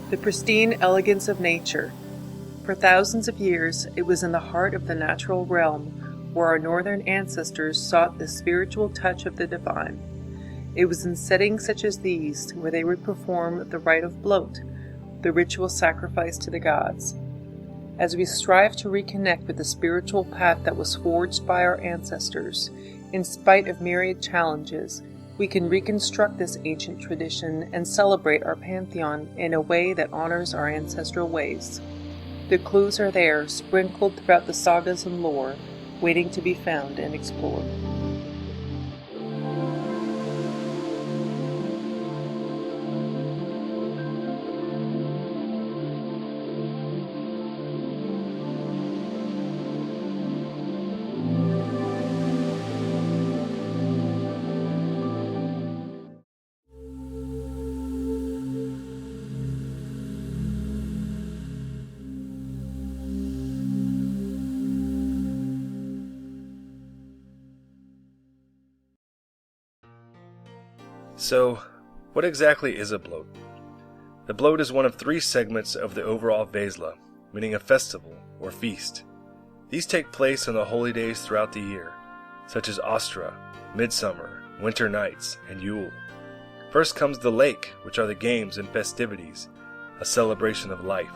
The pristine elegance of nature. For thousands of years, it was in the heart of the natural realm where our northern ancestors sought the spiritual touch of the divine. It was in settings such as these where they would perform the rite of bloat, the ritual sacrifice to the gods. As we strive to reconnect with the spiritual path that was forged by our ancestors, in spite of myriad challenges, we can reconstruct this ancient tradition and celebrate our pantheon in a way that honors our ancestral ways. The clues are there, sprinkled throughout the sagas and lore, waiting to be found and explored. So, what exactly is a bloat? The bloat is one of 3 segments of the overall Vesla, meaning a festival or feast. These take place on the holy days throughout the year, such as Ostra, Midsummer, Winter Nights, and Yule. First comes the lake, which are the games and festivities, a celebration of life.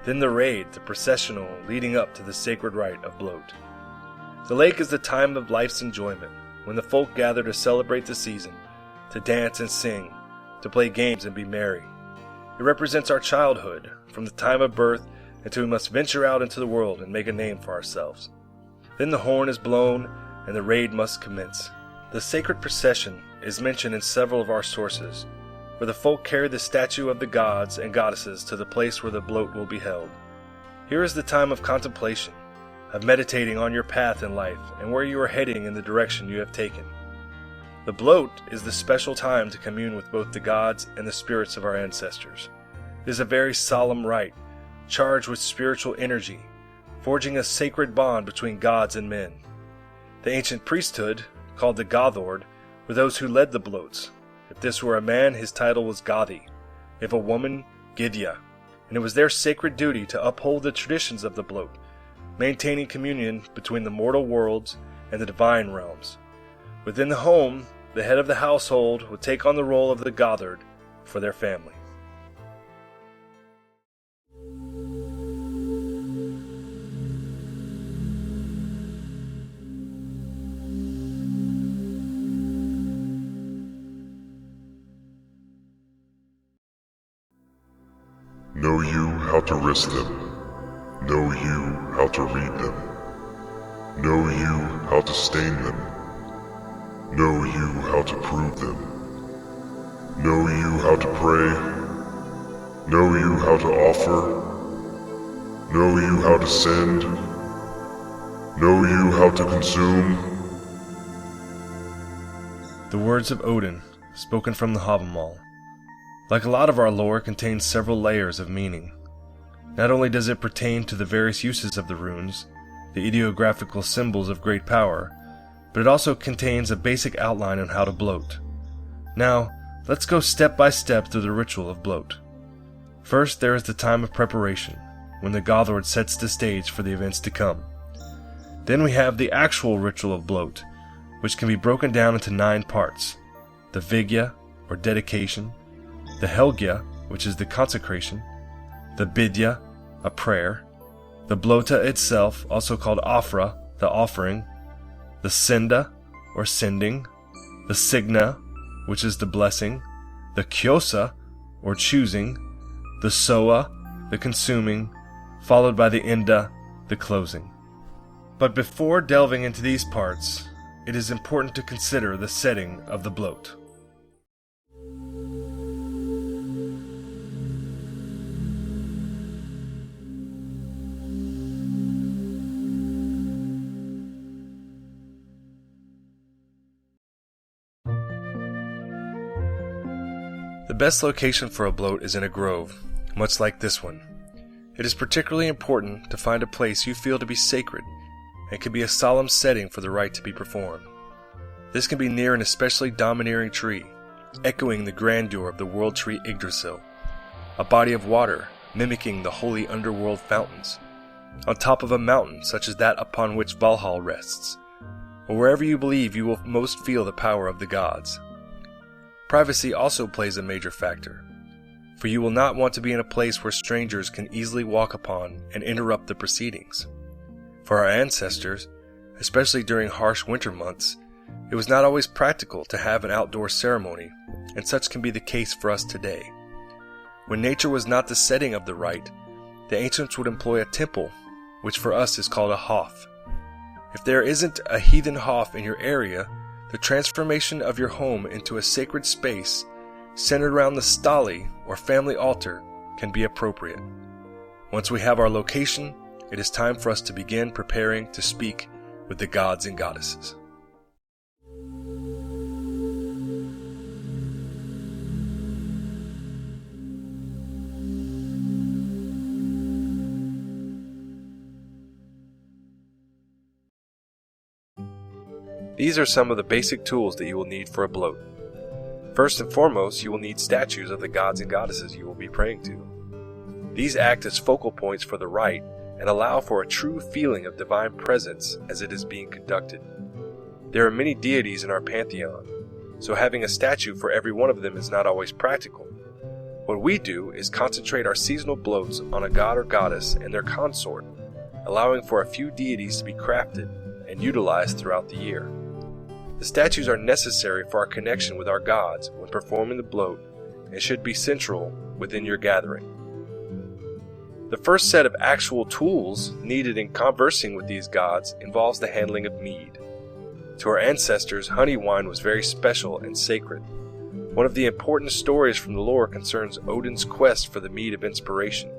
Then the raid, the processional leading up to the sacred rite of bloat. The lake is the time of life's enjoyment, when the folk gather to celebrate the season, to dance and sing, to play games and be merry. It represents our childhood, from the time of birth until we must venture out into the world and make a name for ourselves. Then the horn is blown and the raid must commence. The sacred procession is mentioned in several of our sources, where the folk carry the statue of the gods and goddesses to the place where the bloat will be held. Here is the time of contemplation, of meditating on your path in life and where you are heading in the direction you have taken. The bloat is the special time to commune with both the gods and the spirits of our ancestors. It is a very solemn rite, charged with spiritual energy, forging a sacred bond between gods and men. The ancient priesthood, called the Gothord, were those who led the bloats. If this were a man, his title was Gothi. If a woman, Gidya. And it was their sacred duty to uphold the traditions of the bloat, maintaining communion between the mortal worlds and the divine realms. Within the home, the head of the household would take on the role of the Gothord for their family. Know you how to risk them. Know you how to read them. Know you how to stain them. Know you how to prove them. Know you how to pray. Know you how to offer. Know you how to send. Know you how to consume. The words of Odin, spoken from the Havamal. Like a lot of our lore, contains several layers of meaning. Not only does it pertain to the various uses of the runes, the ideographical symbols of great power, but it also contains a basic outline on how to bloat. Now, let's go step by step through the ritual of bloat. First, there is the time of preparation, when the Gothord sets the stage for the events to come. Then we have the actual ritual of bloat, which can be broken down into 9 parts. The Vigya, or dedication, the Helgya, which is the consecration, the Bidya, a prayer, the Blota itself, also called Afra, the offering, the Senda, or sending, the Signa, which is the blessing, the Kyosa, or choosing, the Soa, the consuming, followed by the Inda, the closing. But before delving into these parts, it is important to consider the setting of the bloat. The best location for a bloat is in a grove, much like this one. It is particularly important to find a place you feel to be sacred and can be a solemn setting for the rite to be performed. This can be near an especially domineering tree, echoing the grandeur of the world tree Yggdrasil. a body of water mimicking the holy underworld fountains, on top of a mountain such as that upon which Valhalla rests, or wherever you believe you will most feel the power of the gods. Privacy also plays a major factor, for you will not want to be in a place where strangers can easily walk upon and interrupt the proceedings. For our ancestors, especially during harsh winter months, it was not always practical to have an outdoor ceremony, and such can be the case for us today. When nature was not the setting of the rite, the ancients would employ a temple, which for us is called a hof. If there isn't a heathen hof in your area, the transformation of your home into a sacred space centered around the stali or family altar can be appropriate. Once we have our location, it is time for us to begin preparing to speak with the gods and goddesses. These are some of the basic tools that you will need for a bloat. First and foremost, you will need statues of the gods and goddesses you will be praying to. These act as focal points for the rite and allow for a true feeling of divine presence as it is being conducted. There are many deities in our pantheon, so having a statue for every one of them is not always practical. What we do is concentrate our seasonal bloats on a god or goddess and their consort, allowing for a few deities to be crafted and utilized throughout the year. The statues are necessary for our connection with our gods when performing the bloat and should be central within your gathering. The first set of actual tools needed in conversing with these gods involves the handling of mead. To our ancestors, honey wine was very special and sacred. One of the important stories from the lore concerns Odin's quest for the mead of inspiration.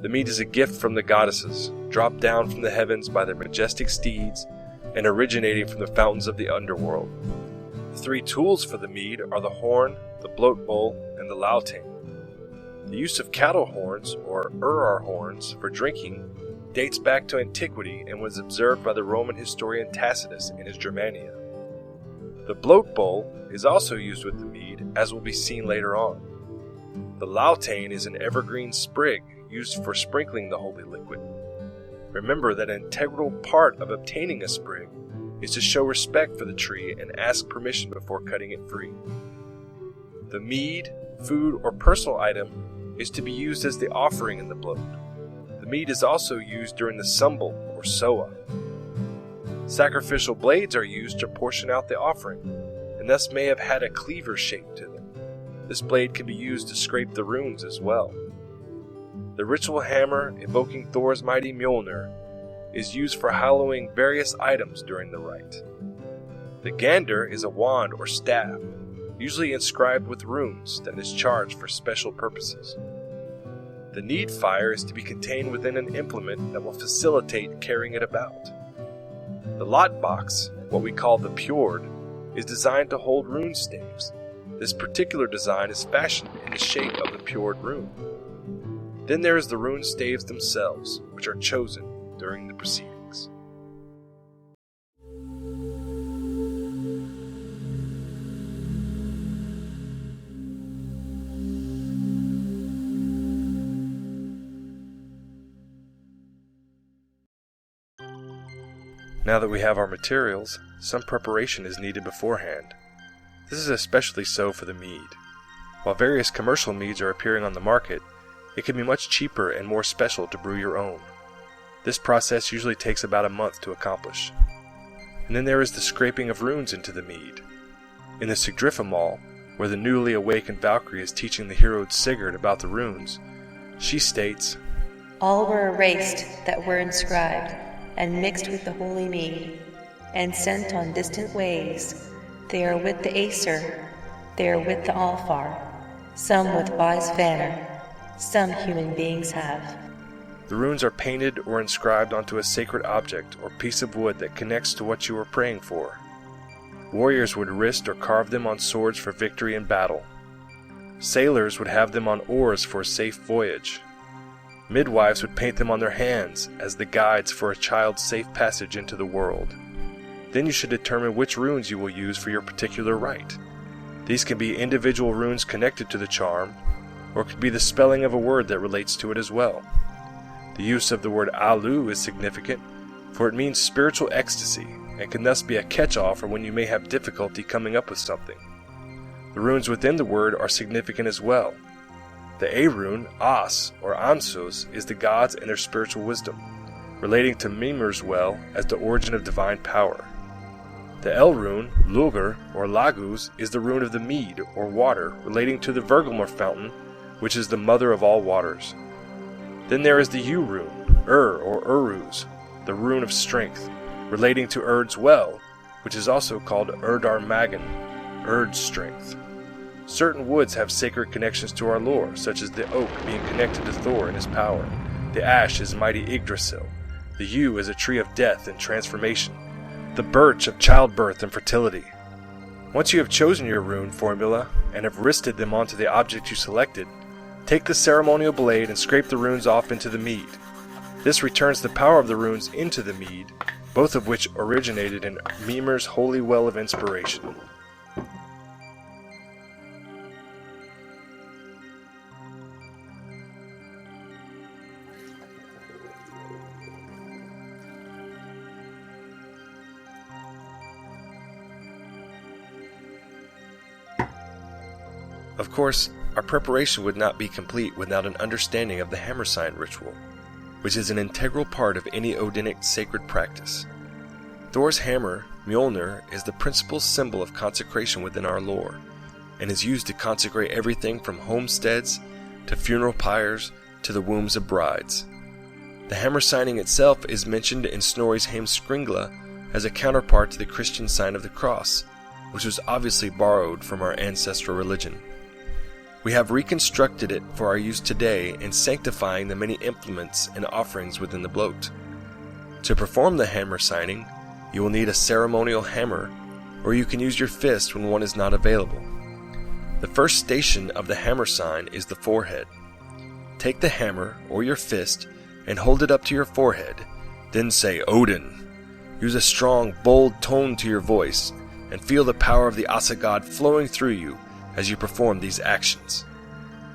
The mead is a gift from the goddesses, dropped down from the heavens by their majestic steeds and originating from the fountains of the underworld. The three tools for the mead are the horn, the bloat bowl, and the lautane. The use of cattle horns, or urar horns, for drinking dates back to antiquity and was observed by the Roman historian Tacitus in his Germania. The bloat bowl is also used with the mead, as will be seen later on. The lautane is an evergreen sprig used for sprinkling the holy liquid. Remember that an integral part of obtaining a sprig is to show respect for the tree and ask permission before cutting it free. The mead, food, or personal item is to be used as the offering in the bloat. The mead is also used during the sumbel or soa. Sacrificial blades are used to portion out the offering, and thus may have had a cleaver shape to them. This blade can be used to scrape the runes as well. The ritual hammer, evoking Thor's mighty Mjolnir, is used for hallowing various items during the rite. The gander is a wand or staff, usually inscribed with runes, that is charged for special purposes. The need fire is to be contained within an implement that will facilitate carrying it about. The lot box, what we call the pjord, is designed to hold rune staves. This particular design is fashioned in the shape of the pjord rune. Then there is the rune staves themselves, which are chosen during the proceedings. Now that we have our materials, some preparation is needed beforehand. This is especially so for the mead. While various commercial meads are appearing on the market, it can be much cheaper and more special to brew your own. This process usually takes about a month to accomplish. And then there is the scraping of runes into the mead. In the Sigdrifamal, where the newly awakened Valkyrie is teaching the hero Sigurd about the runes, she states, "All were erased that were inscribed, and mixed with the holy mead, and sent on distant ways. They are with the Aesir, they are with the Alfar, some with wise Vanner, some human beings have." The runes are painted or inscribed onto a sacred object or piece of wood that connects to what you are praying for. Warriors would wrist or carve them on swords for victory in battle. Sailors would have them on oars for a safe voyage. Midwives would paint them on their hands as the guides for a child's safe passage into the world. Then you should determine which runes you will use for your particular rite. These can be individual runes connected to the charm, or it could be the spelling of a word that relates to it as well. The use of the word alu is significant, for it means spiritual ecstasy, and can thus be a catch-all for when you may have difficulty coming up with something. The runes within the word are significant as well. The A rune, As, or Ansos, is the gods and their spiritual wisdom, relating to Mimir's well as the origin of divine power. The L rune, Lugur, or Lagus, is the rune of the mead, or water, relating to the Vergelmor fountain, which is the mother of all waters. Then there is the U rune, or Uruz, the rune of strength, relating to Urd's well, which is also called Urdar Magan, Urd's strength. Certain woods have sacred connections to our lore, such as the oak being connected to Thor and his power. The ash is mighty Yggdrasil. The yew is a tree of death and transformation. The birch of childbirth and fertility. Once you have chosen your rune formula and have wristed them onto the object you selected, take the ceremonial blade and scrape the runes off into the mead. This returns the power of the runes into the mead, both of which originated in Mimir's holy well of inspiration. Of course, our preparation would not be complete without an understanding of the hammer sign ritual, which is an integral part of any Odinic sacred practice. Thor's hammer, Mjolnir, is the principal symbol of consecration within our lore, and is used to consecrate everything from homesteads to funeral pyres to the wombs of brides. The hammer signing itself is mentioned in Snorri's Heimskringla as a counterpart to the Christian sign of the cross, which was obviously borrowed from our ancestral religion. We have reconstructed it for our use today in sanctifying the many implements and offerings within the bloat. To perform the hammer signing, you will need a ceremonial hammer, or you can use your fist when one is not available. The first station of the hammer sign is the forehead. Take the hammer, or your fist, and hold it up to your forehead, then say Odin. Use a strong, bold tone to your voice, and feel the power of the Asa god flowing through you as you perform these actions.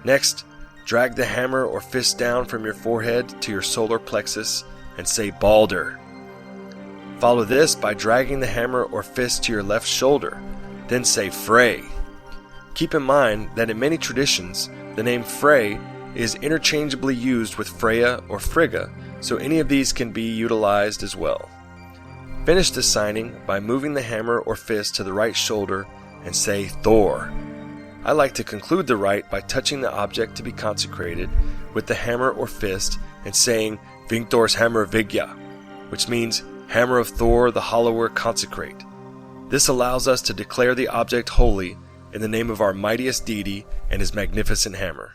Next, drag the hammer or fist down from your forehead to your solar plexus and say Balder. Follow this by dragging the hammer or fist to your left shoulder, then say Frey. Keep in mind that in many traditions, the name Frey is interchangeably used with Freya or Frigga, so any of these can be utilized as well. Finish the signing by moving the hammer or fist to the right shoulder and say Thor. I like to conclude the rite by touching the object to be consecrated with the hammer or fist and saying Vingthor's hammer Vigya, which means Hammer of Thor the Hollower consecrate. This allows us to declare the object holy in the name of our mightiest deity and his magnificent hammer.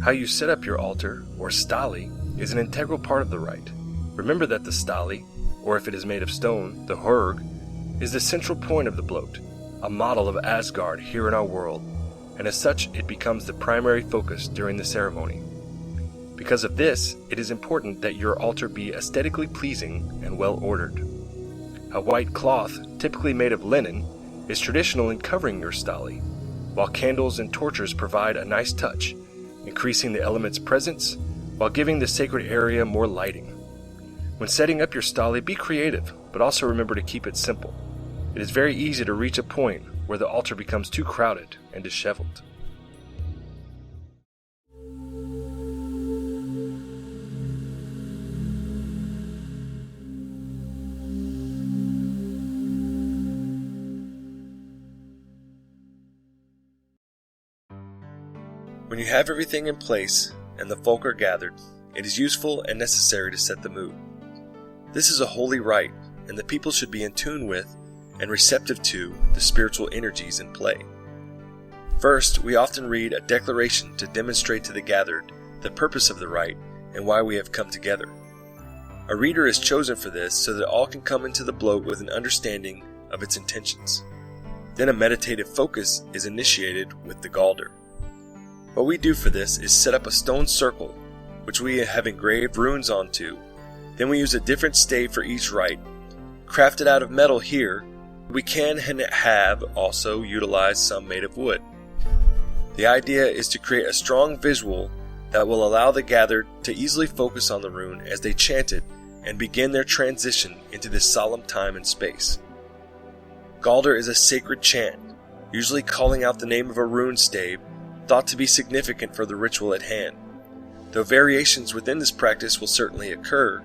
How you set up your altar, or stali, is an integral part of the rite. Remember that the stali, or if it is made of stone, the hurg, is the central point of the bloat, a model of Asgard here in our world, and as such it becomes the primary focus during the ceremony. Because of this, it is important that your altar be aesthetically pleasing and well ordered. A white cloth, typically made of linen, is traditional in covering your stali, while candles and torches provide a nice touch, increasing the element's presence while giving the sacred area more lighting. When setting up your stali, be creative, but also remember to keep it simple. It is very easy to reach a point where the altar becomes too crowded and disheveled. When you have everything in place and the folk are gathered, it is useful and necessary to set the mood. This is a holy rite, and the people should be in tune with and receptive to the spiritual energies in play. First, we often read a declaration to demonstrate to the gathered the purpose of the rite and why we have come together. A reader is chosen for this so that all can come into the bloat with an understanding of its intentions. Then a meditative focus is initiated with the Galder. What we do for this is set up a stone circle, which we have engraved runes onto. Then we use a different stave for each rite. Crafted out of metal here, we can and have also utilized some made of wood. The idea is to create a strong visual that will allow the gathered to easily focus on the rune as they chant it and begin their transition into this solemn time and space. Galder is a sacred chant, usually calling out the name of a rune stave, thought to be significant for the ritual at hand. Though variations within this practice will certainly occur,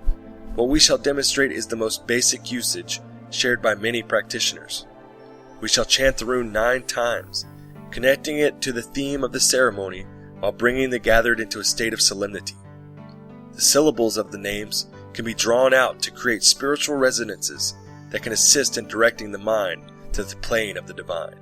what we shall demonstrate is the most basic usage shared by many practitioners. We shall chant the rune 9 times, connecting it to the theme of the ceremony while bringing the gathered into a state of solemnity. The syllables of the names can be drawn out to create spiritual resonances that can assist in directing the mind to the plane of the divine.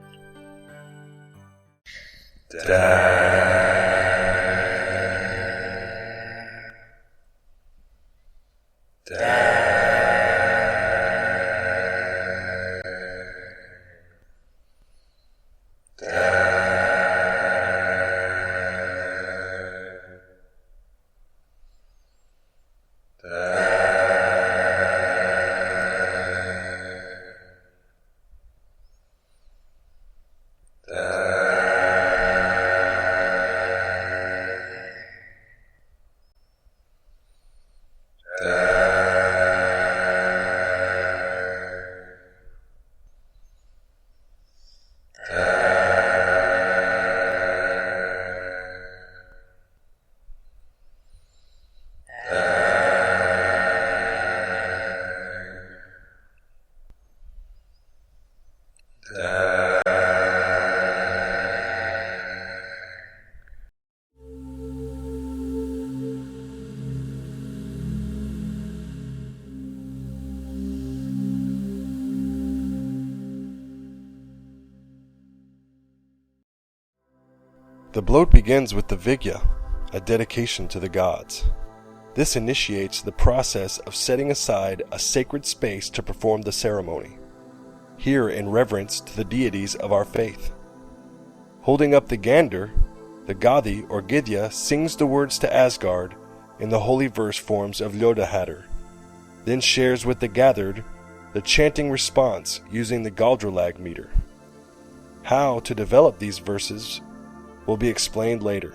The bloat begins with the Vigya, a dedication to the gods. This initiates the process of setting aside a sacred space to perform the ceremony, here in reverence to the deities of our faith. Holding up the gander, the Gadi or Gidya sings the words to Asgard in the holy verse forms of Ljodahatr, then shares with the gathered the chanting response using the Galdralag meter. How to develop these verses will be explained later.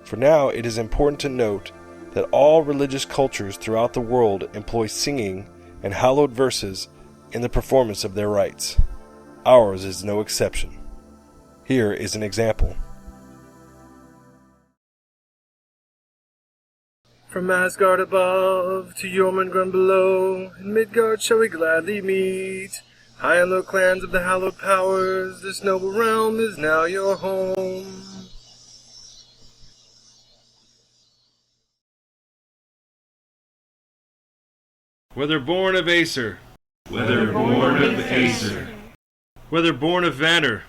For now, it is important to note that all religious cultures throughout the world employ singing and hallowed verses in the performance of their rites. Ours is no exception. Here is an example. From Asgard above to Jormungand below, in Midgard shall we gladly meet. High and low clans of the hallowed powers, this noble realm is now your home. Whether born of Aesir, Whether born of Aesir, whether born of Vanir,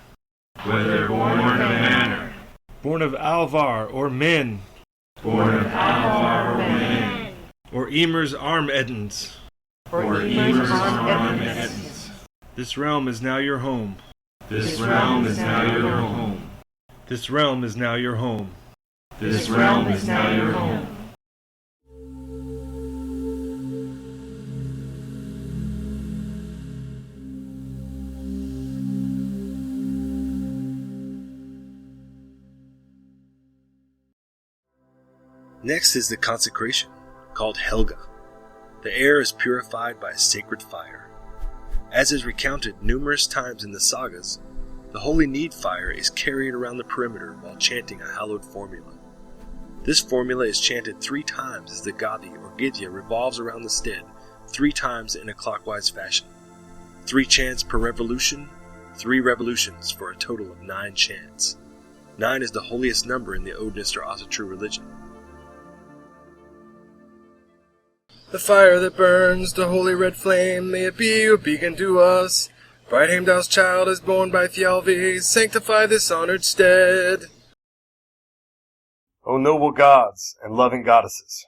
whether born of Manor, born of Alvar or Min, born of Alvar or Man, or Ymir's arm Edens, or Ymir's arm Edens, this realm is now your home. this realm is now your home. This realm is now your home. This realm is now your home. Next is the consecration, called Helga. The air is purified by a sacred fire. As is recounted numerous times in the sagas, the holy need fire is carried around the perimeter while chanting a hallowed formula. This formula is chanted 3 times as the Gadi or Gidya revolves around the stead 3 times in a clockwise fashion. 3 chants per revolution, 3 revolutions for a total of 9 chants. 9 is the holiest number in the Odinist or Asatru religion. The fire that burns, the holy red flame, may it be your beacon to us. Bright Heimdall's child is born by Thjalfi, sanctify this honored stead. O noble gods and loving goddesses,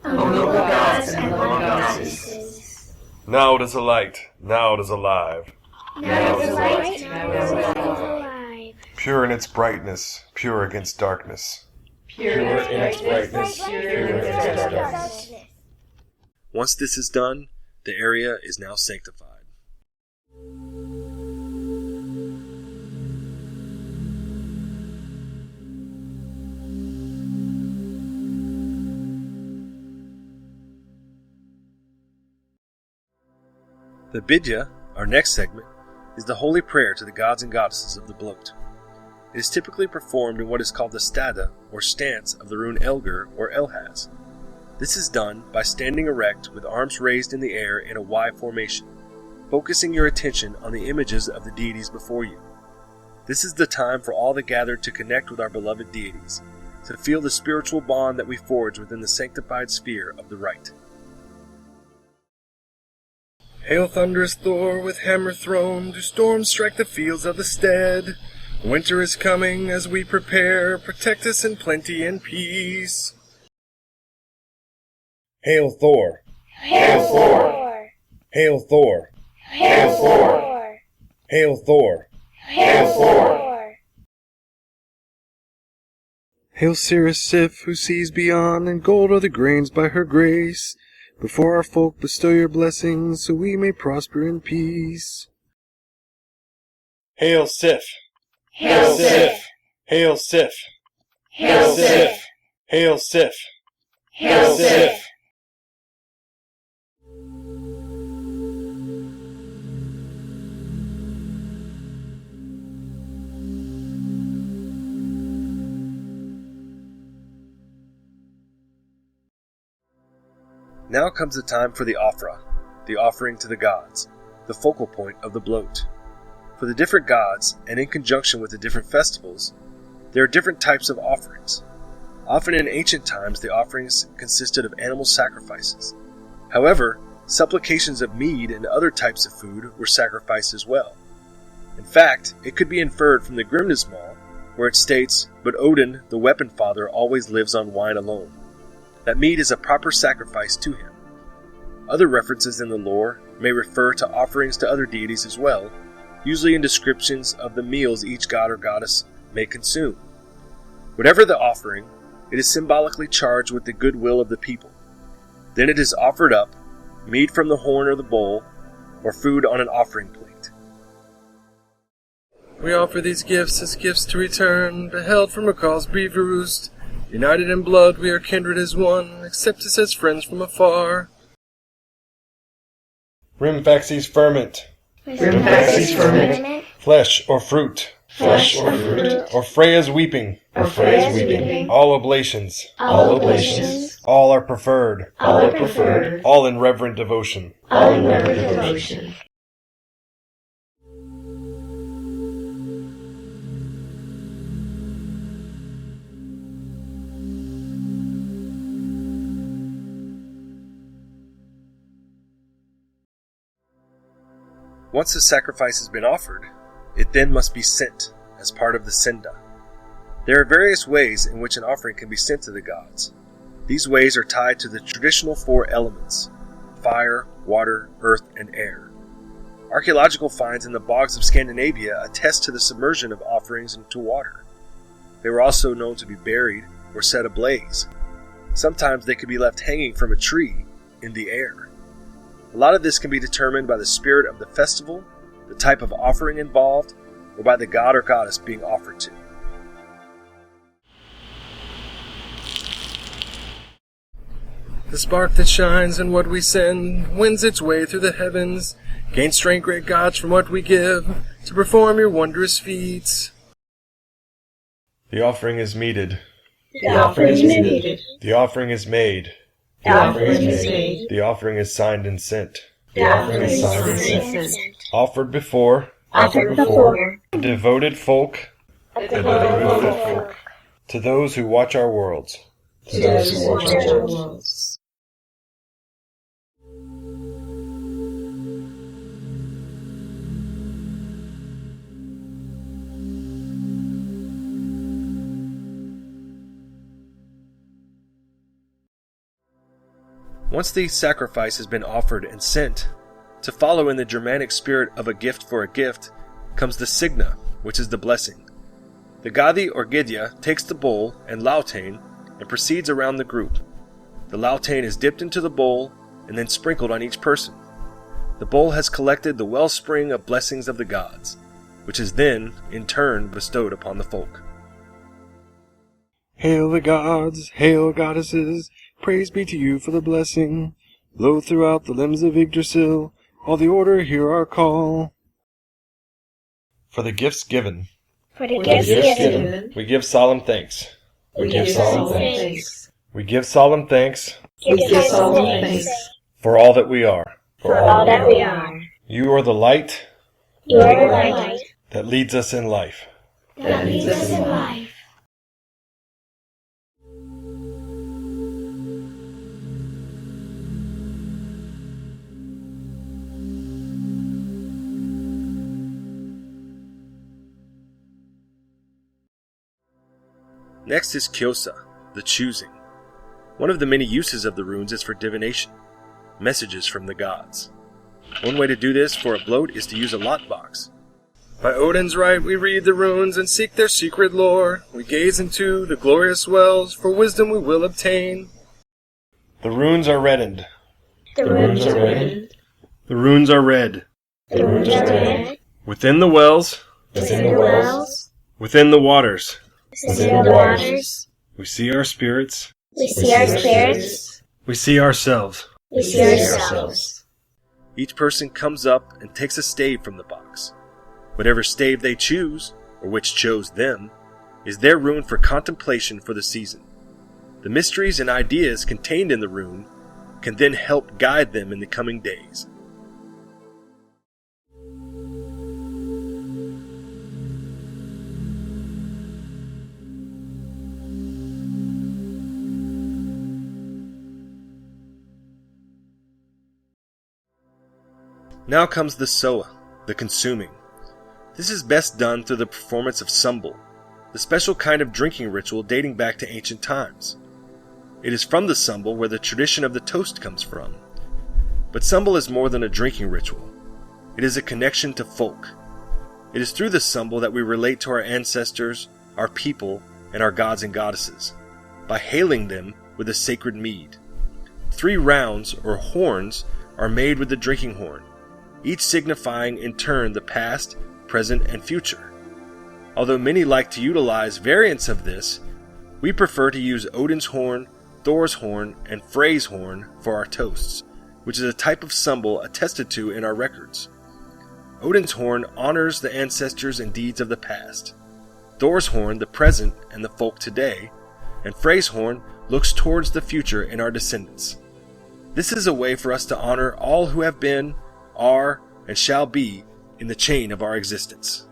O noble gods and loving goddesses, now it is a light, now it is alive. now it is light, now it is alive. pure in its brightness, pure against darkness. Pure in its brightness, pure against darkness. Once this is done, the area is now sanctified. The Bidya, our next segment, is the holy prayer to the gods and goddesses of the bloat. It is typically performed in what is called the stada, or stance, of the rune Elgar or Elhaz. This is done by standing erect with arms raised in the air in a Y formation, focusing your attention on the images of the deities before you. This is the time for all the gathered to connect with our beloved deities, to feel the spiritual bond that we forge within the sanctified sphere of the rite. Hail thunderous Thor, with hammer thrown, do storms strike the fields of the stead? Winter is coming as we prepare, protect us in plenty and peace. Hail Thor! Hail Thor! Hail Thor! Hail Thor! Hail Thor! Hail Thor! Hail Cirrus Sif, who sees beyond, and gold are the grains by her grace. Before our folk bestow your blessings, so we may prosper in peace. Hail Sif! Hail Sif! Hail Sif! Hail Sif! Hail Sif! Hail Sif! Now comes the time for the Ofra, the offering to the gods, the focal point of the bloat. For the different gods, and in conjunction with the different festivals, there are different types of offerings. Often in ancient times, the offerings consisted of animal sacrifices. However, supplications of mead and other types of food were sacrificed as well. In fact, it could be inferred from the Grimnismal, where it states, "But Odin, the weapon father, always lives on wine alone," that mead is a proper sacrifice to him. Other references in the lore may refer to offerings to other deities as well, usually in descriptions of the meals each god or goddess may consume. Whatever the offering, it is symbolically charged with the goodwill of the people. Then it is offered up, mead from the horn or the bowl, or food on an offering plate. We offer these gifts as gifts to return, beheld from a cause brief roost. United in blood, we are kindred as one, accept us as friends from afar. Rimfaxes ferment, Rimfaxes ferment, flesh or fruit, flesh or fruit, or Freya's weeping, or Freya's weeping, all oblations, all oblations, all are preferred, all are preferred, all in reverent devotion. all in reverent devotion. Once the sacrifice has been offered, it then must be sent as part of the senda. There are various ways in which an offering can be sent to the gods. These ways are tied to the traditional four elements: fire, water, earth, and air. Archaeological finds in the bogs of Scandinavia attest to the submersion of offerings into water. They were also known to be buried or set ablaze. Sometimes they could be left hanging from a tree in the air. A lot of this can be determined by the spirit of the festival, the type of offering involved, or by the god or goddess being offered to. The spark that shines in what we send wins its way through the heavens. Gain strength, great gods, from what we give, to perform your wondrous feats. The offering is meted. The offering is made. The offering is made. The offering is made. The offering is signed and sent. The offering is signed and sent. Offered before Offered before devoted folk, the devoted folk, to those who watch our worlds. to those who watch our worlds. Once the sacrifice has been offered and sent, to follow in the Germanic spirit of a gift for a gift, comes the signa, which is the blessing. The Gadi or Gidya takes the bowl and lautane and proceeds around the group. The lautane is dipped into the bowl and then sprinkled on each person. The bowl has collected the wellspring of blessings of the gods, which is then, in turn, bestowed upon the folk. Hail the gods, hail goddesses, praise be to you for the blessing. Blow throughout the limbs of Yggdrasil, all the order hear our call. For the gifts given, For the gifts given, we give solemn thanks. we give solemn thanks. We give solemn thanks We give solemn thanks for all that we are. for all that we are. You are the light You are the light that leads us in life. that leads us in life. Next is Kyosa, the choosing. One of the many uses of the runes is for divination, messages from the gods. One way to do this for a bloat is to use a lot box. By Odin's right we read the runes and seek their secret lore. We gaze into the glorious wells, for wisdom we will obtain. The runes are reddened. The runes are written. The runes are red. The runes are red. Within the wells, Within the wells. within the waters, Within the waters. we see our spirits, We see our spirits. we see ourselves. We see ourselves. Each person comes up and takes a stave from the box. Whatever stave they choose, or which chose them, is their rune for contemplation for the season. The mysteries and ideas contained in the rune can then help guide them in the coming days. Now comes the Soa, the consuming. This is best done through the performance of sumbel, the special kind of drinking ritual dating back to ancient times. It is from the sumbel where the tradition of the toast comes from. But sumbel is more than a drinking ritual. It is a connection to folk. It is through the sumbel that we relate to our ancestors, our people, and our gods and goddesses, by hailing them with a sacred mead. 3 rounds, or horns, are made with the drinking horn, each signifying in turn the past, present, and future. Although many like to utilize variants of this, we prefer to use Odin's horn, Thor's horn, and Frey's horn for our toasts, which is a type of sumbel attested to in our records. Odin's horn honors the ancestors and deeds of the past, Thor's horn the present and the folk today, and Frey's horn looks towards the future in our descendants. This is a way for us to honor all who have been, are, and shall be in the chain of our existence.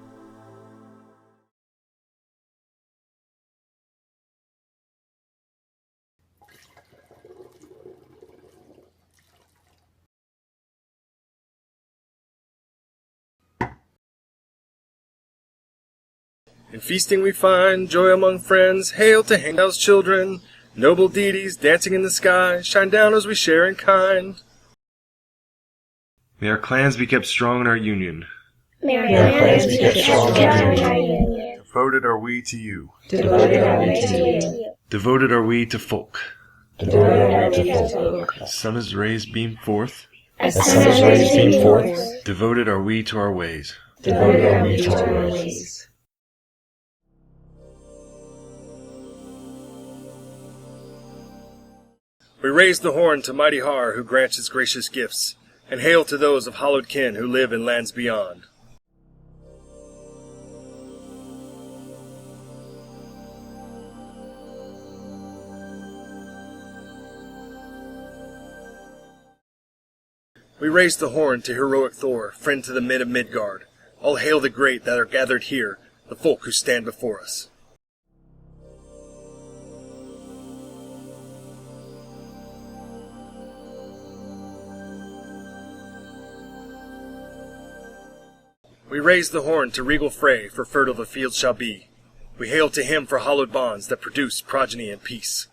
In feasting we find joy among friends. Hail to Heimdall's children! Noble deities dancing in the sky, shine down as we share in kind. May our clans be kept strong in our union. May our clans be kept strong in our union. Devoted are we to you. Devoted are we to you. Devoted are we to folk. Devoted are we to folk. As sun is rays beam forth. As sun is rays beam forth. Devoted are we to our ways. Devoted are we to our ways. We raise the horn to mighty Har who grants his gracious gifts, and hail to those of hallowed kin who live in lands beyond. We raise the horn to heroic Thor, friend to the men of Midgard. All hail the great that are gathered here, the folk who stand before us. We raise the horn to regal Frey, for fertile the fields shall be. We hail to him for hallowed bonds that produce progeny and peace.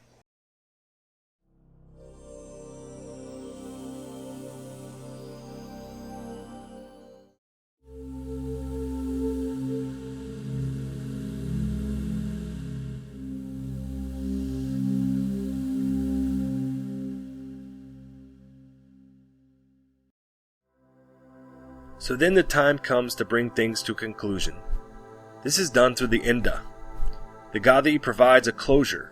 So then the time comes to bring things to conclusion. This is done through the Enda. The Gadi provides a closure,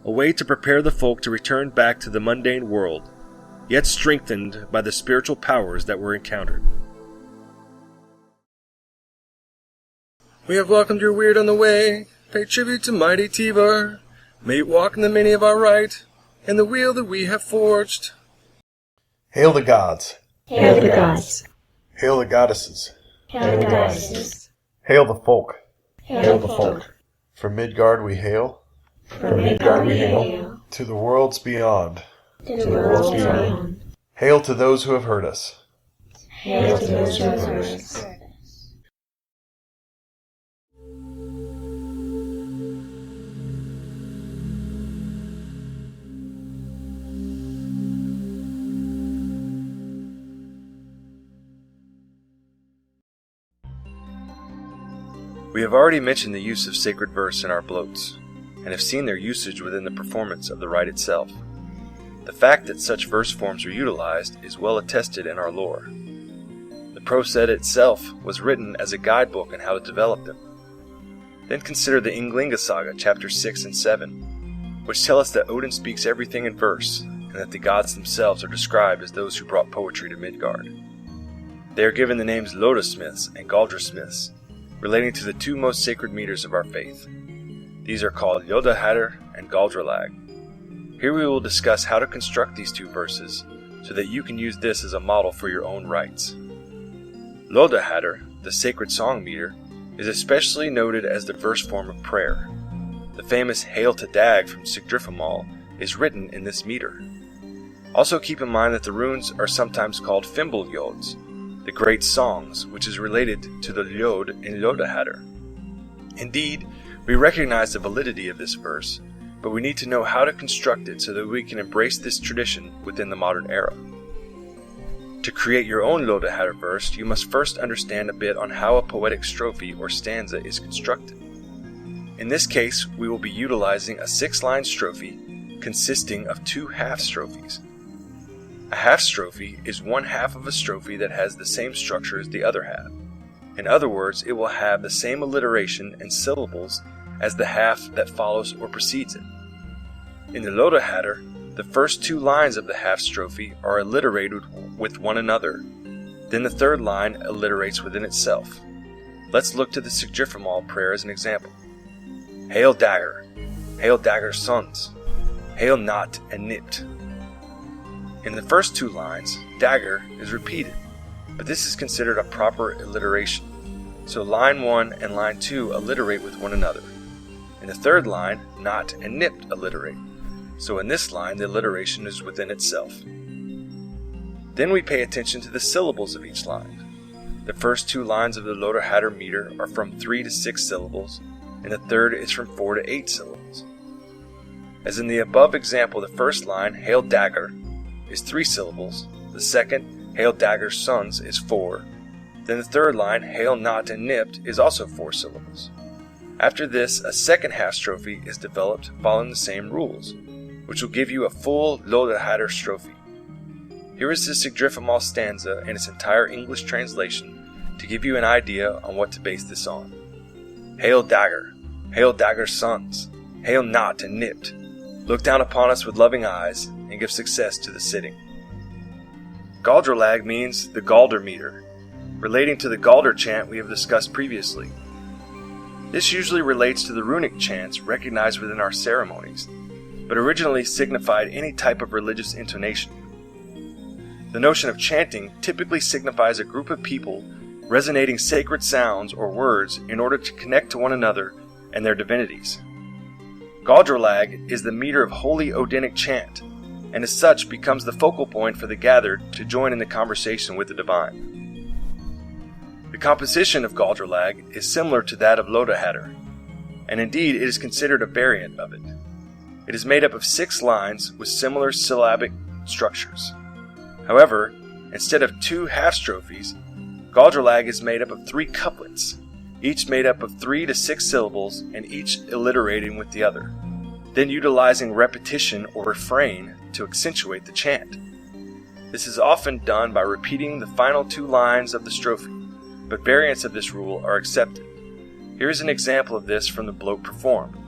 a way to prepare the folk to return back to the mundane world, yet strengthened by the spiritual powers that were encountered. We have welcomed your weird on the way, pay tribute to mighty Tivar. May it walk in the many of our right, and the wheel that we have forged. Hail the gods. Hail the gods. Hail the goddesses. Hail the goddesses. Hail the folk. Hail the folk. From Midgard we hail. From Midgard we hail. To the worlds beyond. To the worlds beyond. Hail to those who have heard us. Hail to those who have heard us. We have already mentioned the use of sacred verse in our bloats, and have seen their usage within the performance of the rite itself. The fact that such verse forms are utilized is well attested in our lore. The Proset itself was written as a guidebook on how to develop them. Then consider the Ynglinga Saga, chapters 6 and 7, which tell us that Odin speaks everything in verse, and that the gods themselves are described as those who brought poetry to Midgard. They are given the names Lodasmiths and Galdrasmiths, relating to the two most sacred meters of our faith. These are called Ljodahatter and Galdralag. Here we will discuss how to construct these two verses so that you can use this as a model for your own rites. Ljodahatter, the sacred song meter, is especially noted as the verse form of prayer. The famous Hail to Dag from Sigdrifamal is written in this meter. Also keep in mind that the runes are sometimes called Fimbuljods, the great songs, which is related to the Ljod in Ljodahatter. Indeed, we recognize the validity of this verse, but we need to know how to construct it so that we can embrace this tradition within the modern era. To create your own Ljodahatter verse, you must first understand a bit on how a poetic strophe or stanza is constructed. In this case, we will be utilizing a 6-line strophe consisting of 2 half-strophes. A half-strophe is one half of a strophe that has the same structure as the other half. In other words, it will have the same alliteration and syllables as the half that follows or precedes it. In the Ljodahatter, the first 2 lines of the half-strophe are alliterated with one another. Then the third line alliterates within itself. Let's look to the Sigdrifamal prayer as an example. Hail Dagger's sons, hail Not and Nipt. In the first 2 lines, dagger is repeated, but this is considered a proper alliteration, so line 1 and line 2 alliterate with one another. In the third line, Not and Nipt alliterate, so in this line the alliteration is within itself. Then we pay attention to the syllables of each line. The first 2 lines of the Ljodahatter meter are from 3 to 6 syllables, and the third is from 4 to 8 syllables. As in the above example, the first line, Hail Dagger, is 3 syllables, the second, Hail Dagger's sons, is 4, then the third line, Hail Not and Nipt, is also 4 syllables. After this, a second half-strophe is developed following the same rules, which will give you a full Ljodahatter strophe. Here is the Sigdrifamal stanza in its entire English translation to give you an idea on what to base this on. Hail Dagger's sons, hail Not and Nipt, look down upon us with loving eyes, and give success to the sitting. Galdralag means the Galdr meter, relating to the Galdr chant we have discussed previously. This usually relates to the runic chants recognized within our ceremonies, but originally signified any type of religious intonation. The notion of chanting typically signifies a group of people resonating sacred sounds or words in order to connect to one another and their divinities. Galdralag is the meter of holy Odinic chant, and as such becomes the focal point for the gathered to join in the conversation with the divine. The composition of Galdralag is similar to that of Ljodahatter, and indeed it is considered a variant of it. It is made up of 6 lines with similar syllabic structures. However, instead of 2 half-strophes, Galdralag is made up of 3 couplets, each made up of 3 to 6 syllables and each alliterating with the other, then utilizing repetition or refrain to accentuate the chant. This is often done by repeating the final 2 lines of the strophe, but variants of this rule are accepted. Here is an example of this from the bloat performed.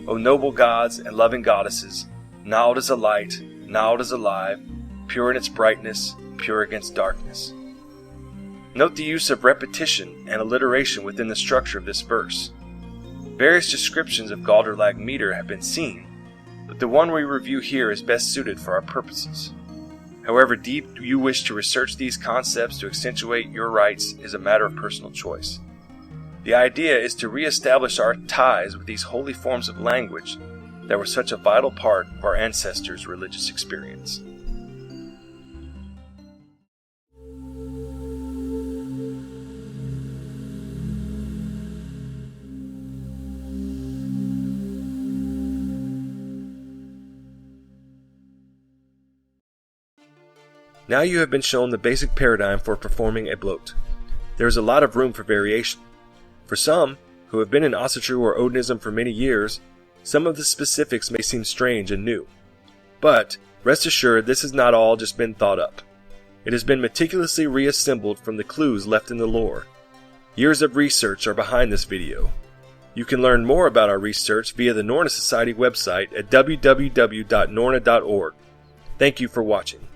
O noble gods and loving goddesses, Hallowed is a light, Hallowed is alive, pure in its brightness, pure against darkness. Note the use of repetition and alliteration within the structure of this verse. Various descriptions of Galderlag meter have been seen, but the one we review here is best suited for our purposes. However deep you wish to research these concepts to accentuate your rites is a matter of personal choice. The idea is to re-establish our ties with these holy forms of language that were such a vital part of our ancestors' religious experience. Now you have been shown the basic paradigm for performing a bloat. There is a lot of room for variation. For some, who have been in Asatru or Odinism for many years, some of the specifics may seem strange and new. But, rest assured this has not all just been thought up. It has been meticulously reassembled from the clues left in the lore. Years of research are behind this video. You can learn more about our research via the Norna Society website at www.norna.org. Thank you for watching.